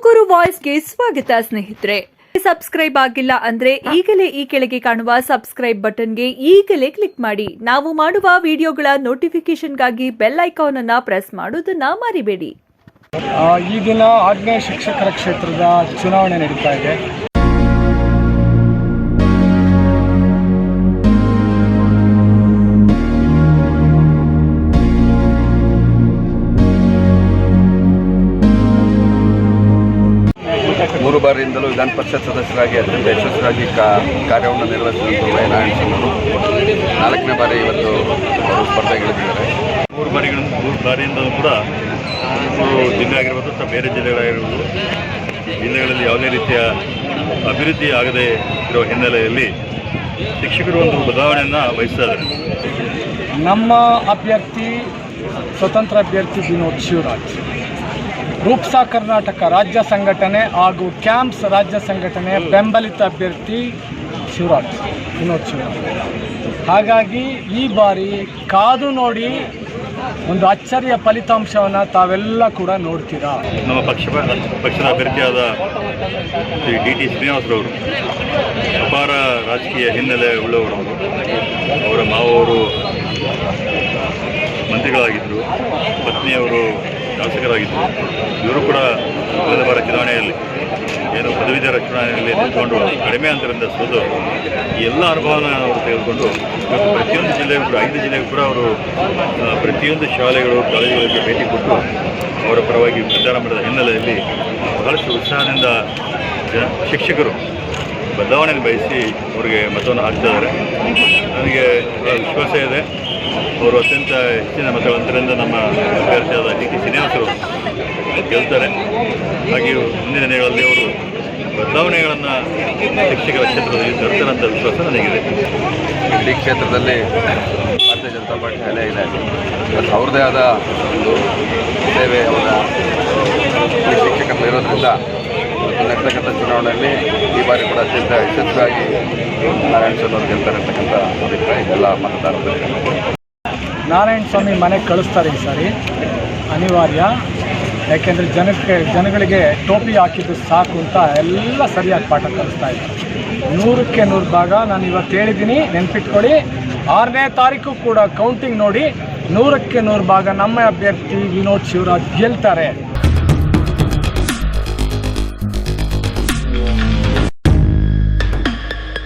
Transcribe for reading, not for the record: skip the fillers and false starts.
ತುಮಕೂರು ವಾಯ್ಸ್ಗೆ ಸ್ವಾಗತ ಸ್ನೇಹಿತರೆ. ಸಬ್ಸ್ಕ್ರೈಬ್ ಆಗಿಲ್ಲ ಅಂದ್ರೆ ಈಗಲೇ ಈ ಕೆಳಗೆ ಕಾಣುವ ಸಬ್ಸ್ಕ್ರೈಬ್ ಬಟನ್ಗೆ ಈಗಲೇ ಕ್ಲಿಕ್ ಮಾಡಿ. ನಾವು ಮಾಡುವ ವಿಡಿಯೋಗಳ ನೋಟಿಫಿಕೇಶನ್ಗಾಗಿ ಬೆಲ್ ಐಕಾನ್ ಅನ್ನು ಪ್ರೆಸ್ ಮಾಡೋದನ್ನ ಮರಿಬೇಡಿ. ಈ ದಿನ ಆಗ್ನೇಯ ಶಿಕ್ಷಕರ ಕ್ಷೇತ್ರದ ಚುನಾವಣೆ ನಡೀತಾ ಇದೆ. ಮೂರು ಬಾರಿಯಿಂದಲೂ ವಿಧಾನ ಪರಿಷತ್ ಸದಸ್ಯರಾಗಿ ಅತ್ಯಂತ ಯಶಸ್ವಿಯಾಗಿ ಕಾರ್ಯವನ್ನು ನಿರ್ವಹಿಸಿದಂಥ ವೈ ನಾರಾಯಣಸ್ವಾಮಿ ಅವರು 4ನೇ ಬಾರಿ ಇವತ್ತು ಅವರು ಸ್ಪರ್ಧೆಗಿಳಿದಿದ್ದಾರೆ. ಮೂರು ಬಾರಿಯಿಂದಲೂ ಕೂಡ ಜಿಲ್ಲೆ ಆಗಿರ್ಬೋದು ಅಥವಾ ಬೇರೆ ಜಿಲ್ಲೆಗಳಾಗಿರ್ಬೋದು, ಜಿಲ್ಲೆಗಳಲ್ಲಿ ಯಾವುದೇ ರೀತಿಯ ಅಭಿವೃದ್ಧಿ ಆಗದೇ ಇರೋ ಹಿನ್ನೆಲೆಯಲ್ಲಿ ಶಿಕ್ಷಕರು ಒಂದು ಬದಲಾವಣೆಯನ್ನು ಬಯಸ್ತಾ ಇದ್ದಾರೆ. ನಮ್ಮ ಅಭ್ಯರ್ಥಿ ಸ್ವತಂತ್ರ ಅಭ್ಯರ್ಥಿ ವಿನೋದ್ ಶಿವರಾಜ್, ರೂಪ್ಸಾ ಕರ್ನಾಟಕ ರಾಜ್ಯ ಸಂಘಟನೆ ಹಾಗೂ ಕ್ಯಾಂಪ್ಸ್ ರಾಜ್ಯ ಸಂಘಟನೆ ಬೆಂಬಲಿತ ಅಭ್ಯರ್ಥಿ ವಿನೋದ್ ಶಿವರಾಜ್. ಹಾಗಾಗಿ ಈ ಬಾರಿ ಕಾದು ನೋಡಿ ಒಂದು ಅಚ್ಚರಿಯ ಫಲಿತಾಂಶವನ್ನು ತಾವೆಲ್ಲ ಕೂಡ ನೋಡ್ತೀರಾ. ನಮ್ಮ ಪಕ್ಷದ ಅಭ್ಯರ್ಥಿಯಾದ ಶ್ರೀ ಡಿ ಟಿ ಶ್ರೀನಿವಾಸರವರು ಅಪಾರ ರಾಜಕೀಯ ಹಿನ್ನೆಲೆ ಉಳ್ಳವರು. ಅವರ ಮಾವವರು ಮಂತ್ರಿಗಳಾಗಿದ್ದರು, ಪತ್ನಿಯವರು ಶಾಸಕರಾಗಿದ್ದರು. ಇವರು ಕೂಡ ಕಳೆದ ಬಾರ ಚುನಾವಣೆಯಲ್ಲಿ ಪದವೀಧರ ಚುನಾವಣೆಯಲ್ಲಿ ನಿಂತ್ಕೊಂಡು ಕಡಿಮೆ ಅಂತರದಿಂದ ಸೋತು ಎಲ್ಲ ಅನುಭವನ ಅವರು ತೆಗೆದುಕೊಂಡು ಪ್ರತಿಯೊಂದು ಜಿಲ್ಲೆಗೂ ಕೂಡ 5 ಜಿಲ್ಲೆಗೂ ಕೂಡ ಅವರು ಪ್ರತಿಯೊಂದು ಶಾಲೆಗಳು ಕಾಲೇಜುಗಳಿಗೆ ಭೇಟಿ ಕೊಟ್ಟು ಅವರ ಪರವಾಗಿ ಪ್ರಚಾರ ಮಾಡಿದ ಹಿನ್ನೆಲೆಯಲ್ಲಿ ಬಹಳಷ್ಟು ಉತ್ಸಾಹದಿಂದ ಶಿಕ್ಷಕರು ಬದಲಾವಣೆಯನ್ನು ಬಯಸಿ ಅವರಿಗೆ ಮತವನ್ನು ಹಾಕ್ತಿದ್ದಾರೆ. ನನಗೆ ವಿಶ್ವಾಸ ಇದೆ ಅವರು ಅತ್ಯಂತ ಹೆಚ್ಚಿನ ಮತಗಳ ಅಂತರದಿಂದ ನಮ್ಮ ಅಭ್ಯರ್ಥಿಯಾದ ಡಿ ಟಿ ಶ್ರೀನಿವಾಸರು ಗೆಲ್ತಾರೆ. ಹಾಗೆಯೇ ಮುಂದಿನ ದಿನಗಳಲ್ಲಿ ಅವರು ಬದಲಾವಣೆಗಳನ್ನು ಶಿಕ್ಷಕರ ಕ್ಷೇತ್ರದಲ್ಲಿ ತರ್ತಾರೆ ಅಂತ ವಿಶ್ವಾಸ ನನಗಿದೆ. ಇಡೀ ಕ್ಷೇತ್ರದಲ್ಲಿ ಭಾರತೀಯ ಜನತಾ ಪಾರ್ಟಿ ಅಲೆ ಇದೆ. ಅವ್ರದ್ದೇ ಆದ ಒಂದು ಸೇವೆ ಅವರ ಶಿಕ್ಷಕರು ಇರೋದ್ರಿಂದ ನಡ್ತಕ್ಕಂಥ ಚುನಾವಣೆಯಲ್ಲಿ ಈ ಬಾರಿ ಕೂಡ ಅತ್ಯಂತ ಯಶಸ್ವಿಯಾಗಿ ನಾರಾಯಣಸ್ವಾಮಿ ಅವರು ಗೆಲ್ತಾರೆ ಅಂತಕ್ಕಂಥ ಅಭಿಪ್ರಾಯ ಎಲ್ಲ ಮತದಾರರಿಗೆ. ನಾರಾಯಣಸ್ವಾಮಿ ಮನೆಗೆ ಕಳಿಸ್ತಾರೆ ಈ ಸಾರಿ, ಅನಿವಾರ್ಯ. ಯಾಕೆಂದರೆ ಜನಗಳಿಗೆ ಟೋಪಿ ಹಾಕಿದ್ದು ಸಾಕು ಅಂತ ಎಲ್ಲ ಸರಿಯಾಗಿ ಪಾಠ ಕಲಿಸ್ತಾ ಇದ್ದಾರೆ. 100ಕ್ಕೆ 100 ಭಾಗ. ನಾನು ಇವತ್ತು ಹೇಳಿದ್ದೀನಿ, ನೆನ್ಪಿಟ್ಕೊಳ್ಳಿ. 6ನೇ ತಾರೀಕು ಕೂಡ ಕೌಂಟಿಂಗ್ ನೋಡಿ 100ಕ್ಕೆ 100 ಭಾಗ ನಮ್ಮ ಅಭ್ಯರ್ಥಿ ವಿನೋದ್ ಶಿವರಾಜ್ ಗೆಲ್ತಾರೆ.